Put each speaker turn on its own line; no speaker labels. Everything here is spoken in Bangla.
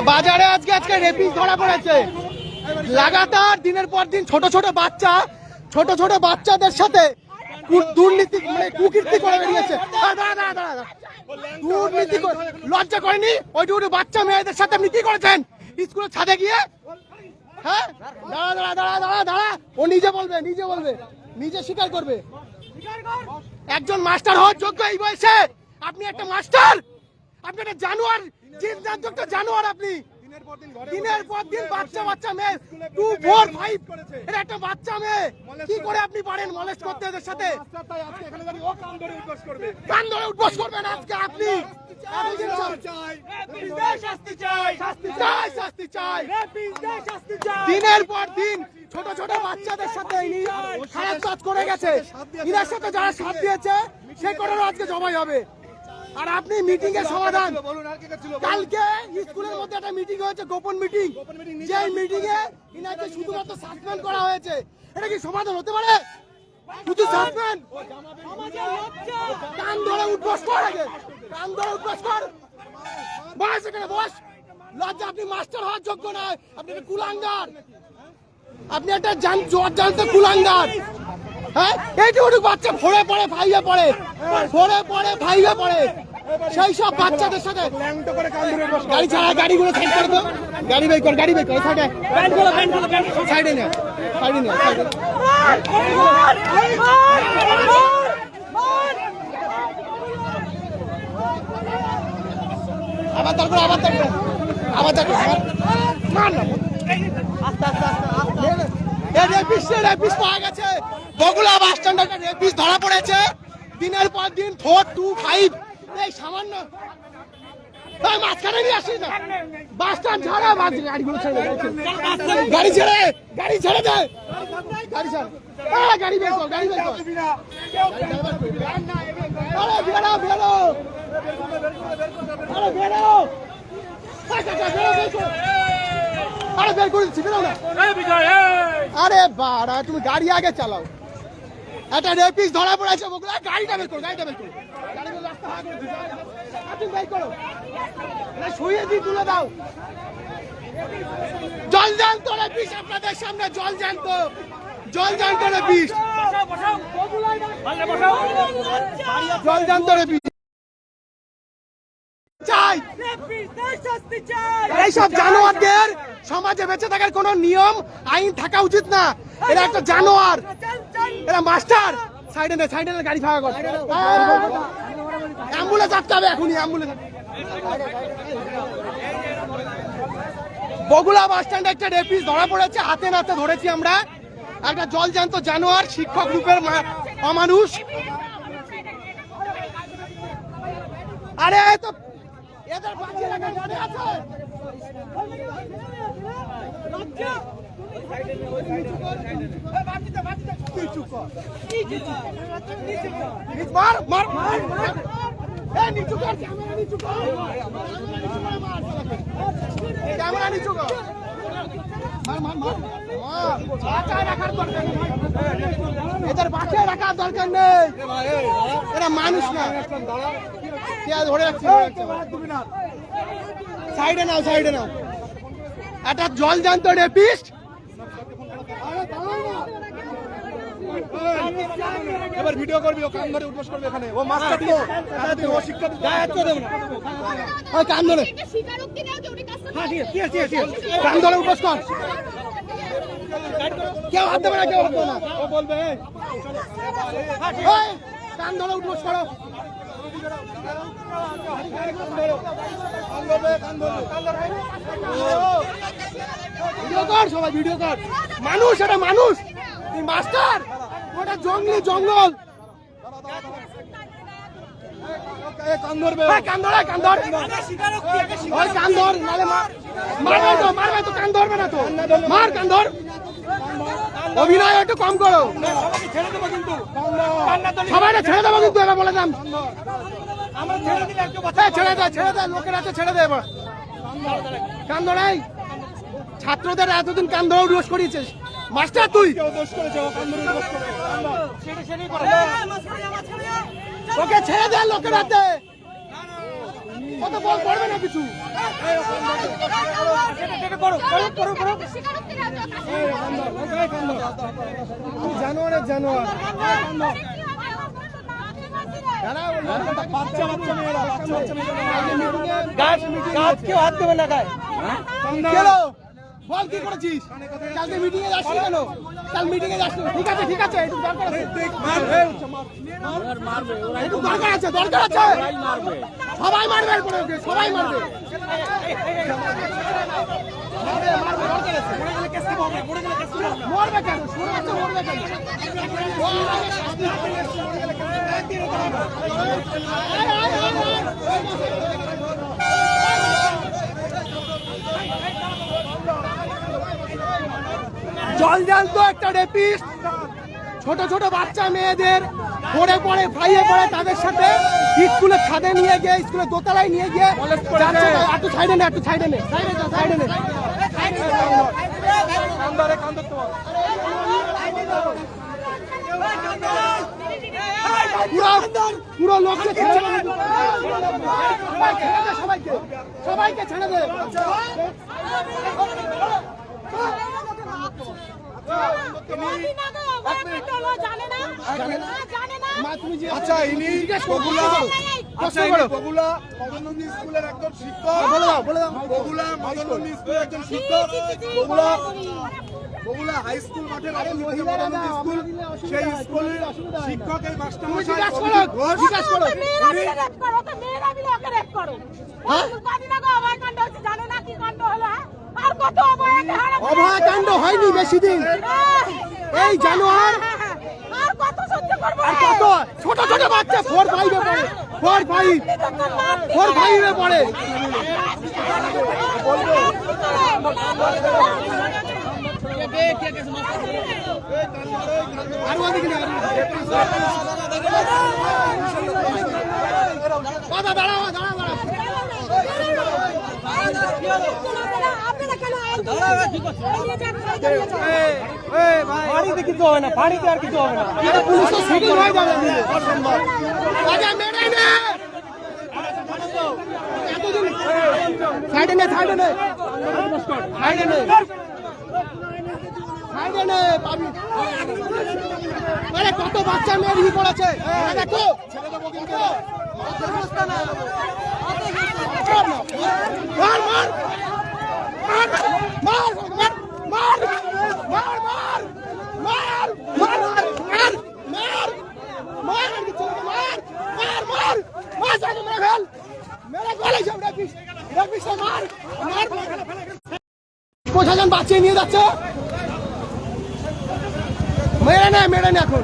বাজারে আজকে রেপিস ধরা পড়েছে লাগাতার দিনের পর দিন। ছোট ছোট বাচ্চাদের সাথে দুর্নীতি মানে কুকীর্তি করে বেরিয়েছে। দুর্নীতি লজ্জা করেনি? ওইটুকু বাচ্চা মেয়েদের সাথে আপনি কি করেছেন স্কুলের ছাদে গিয়ে? হ্যাঁ, দাঁড়া, ও নিজে বলবে, নিজে স্বীকার করবে। একজন মাস্টার হওয়ার যোগ্য এই বয়সে? আপনি একটা মাস্টার, আপনি একটা জানোয়ার, জানোয়ার আপনি। দিনের পর দিন বাচ্চা মেয়ে 2, 4, 5 এটা একটা বাচ্চা মেয়ে, কি করে আপনি পারেন মলেস্ট করতে এদের সাথে? কান ধরে উঠবস করবেন আজকে আপনি। দিনের পর দিন ছোট ছোট বাচ্চাদের সাথে খারাপ কাজ করে গেছে। এদের সাথে যারা সাথ দিয়েছে সে করারও আজকে জবাই হবে। আর আপনি মিটিং এর সমাধান, কালকে স্কুলের মধ্যে একটা মিটিং হয়েছে, গোপন মিটিং, যে মিটিং এ ইনাকে শুধুমাত্র সাসপেন্ড করা হয়েছে। এটা কি সমাধান হতে পারে? শুধু সাসপেন্ড? কান ধরে উঠবস কর, আগে কান ধরে উঠবস কর, বস এখানে বস। লজ্জা, আপনি মাস্টার হওয়ার যোগ্য নয়, আপনি একটা কুলাঙ্গার, আপনি একটা জানতে কুলাঙ্গার। হ্যাঁ, এইটুকু বাচ্চা ফোরে পড়ে ফাইভে পড়ে, সেই সব বাচ্চাদের সাথে গাড়ি ছাড়া, গাড়িগুলো সাইড করে তো, গাড়ি বের কর সাইডে নে। আবার তারপর মার না, রেপিস পাওয়া গেছে বগুড়া বাস স্ট্যান্ডে। রেপিস ধরা পড়েছে দিনের পর দিন 4, 2, 5 এই সামান্য মাঝখানে নিয়ে আসিস না। বাস স্ট্যান্ড ছাড়া, গাড়িগুলো ছেড়ে দে, গাড়ি ছেড়ে দে, গাড়ি ছাড়, গাড়ি বের কর, আরে বের করে দিচ্ছি, বেরো না। আরে বাড়া, তুমি গাড়ি আগে চালাও। একটা রেপিস ধরা পড়েছে বগুড়া, গাড়িটা বের করো, শুয়ে দিয়ে তুলে দাও। জল জ্যান্ত রেপিস আপনাদের সামনে, জল জ্যান্ত রেপিস, চাই। এইসব জানোয়ারদের সমাজে বেঁচে থাকার কোন নিয়ম আইন থাকা উচিত না। এরা একটা জানোয়ার, এরা মাস্টার। সাইডে নে, গাড়ি ফাঁকা কর, অ্যাম্বুলেন্স আটকাবে এখনই, অ্যাম্বুলেন্স। বগুড়া বাস স্ট্যান্ডে একটা রেপিস ধরা পড়েছে, হাতে নাতে ধরেছি আমরা। একটা জলজান্ত জানোয়ার, শিক্ষক রূপের অমানুষ। আরে তো এদের বাঁচিয়ে রাখার মনে আছে? এদের বাঁচিয়ে রাখার দরকার নেই, এরা মানুষ না। ধরে রাখছি, সাইডে নাও। একটা জল জান্ত রেপিস্ট, এবার ভিডিও করবি, ও কান ধরে উঠবস করবে এখানে, ও মাস্টার তো, ও শিক্ষা দেব না, কান ধরে, কান ধরে উঠবস কর। কেউ হাত দেবে না, ও বলবে কান ধরে উঠবস করো। সবাই ভিডিও কর। মানুষ, এটা মানুষ, মাস্টার, ওটা জঙ্গল। কান ধর, মারবে তো, কান ধরবে না তো, মার, কান ধর। অভিনয় একটু কম করো, সবাই ছেড়ে দেবো কিন্তু, এবার বলে দাম, ছেড়ে দে, লোকের হাতে ছেড়ে দে এবার। কান ধরাই, ছাত্রদের এতদিন কান ধরে উঠবস করিয়েছিস, মাস্টার তুই। ওকে ছেড়ে দে লোকের হাতে। কত বল পড়বে না কিছু জানোয়ারের জানোয়ার কেউ হাত দেবে না গায়ে বল কি করেছিস কালকে মিটিং এ যাসনি কেন কাল মিটিং এ যাসনি ঠিক আছে একটু দরকার আছে একটু দরকার আছে সবাই মারবে এরপরে ওকে সবাই মারবে মরবে কেন মরবে কেন জল জানতো একটা রেপিস্ট ছোট ছোট বাচ্চা মেয়েদের পড়ে পড়ে ভাইয়ে পড়ে তাদের সাথে স্কুলে ছাদে নিয়ে গিয়ে স্কুলে দোতলায় নিয়ে গিয়ে একটু সাইডে নে সাইডে নে পুরো লোককে ছেড়ে দে সবাইকে ছেড়ে দে আচ্ছা ইনি বগুলা মদননন্দী স্কুলের একজন শিক্ষক বগুলা মদননন্দী স্কুলের একজন শিক্ষক বগুলা হাই স্কুল মাঠের মদননন্দী স্কুল সেই স্কুলের শিক্ষক এই মাস্টারমশাই অভয়কাণ্ড হয়নি বেশি দিন এই জানোয়ার আর কত ছোট ছোট বাচ্চা 4-5 এ পড়ে দাঁড়া পানিতে কিছু হবে না পানিতে আর কিছু হবে না কত বাচ্চা মেয়ে ই করেছে দেখো মার মার মার মার মার মার মার মার মার মার মার মার মার মার মার মার জানি মেরে ফেল মেরে গলে যাও রাপিস মার মার প্রশাসন বাঁচিয়ে নিয়ে যাচ্ছে মেরে না এখন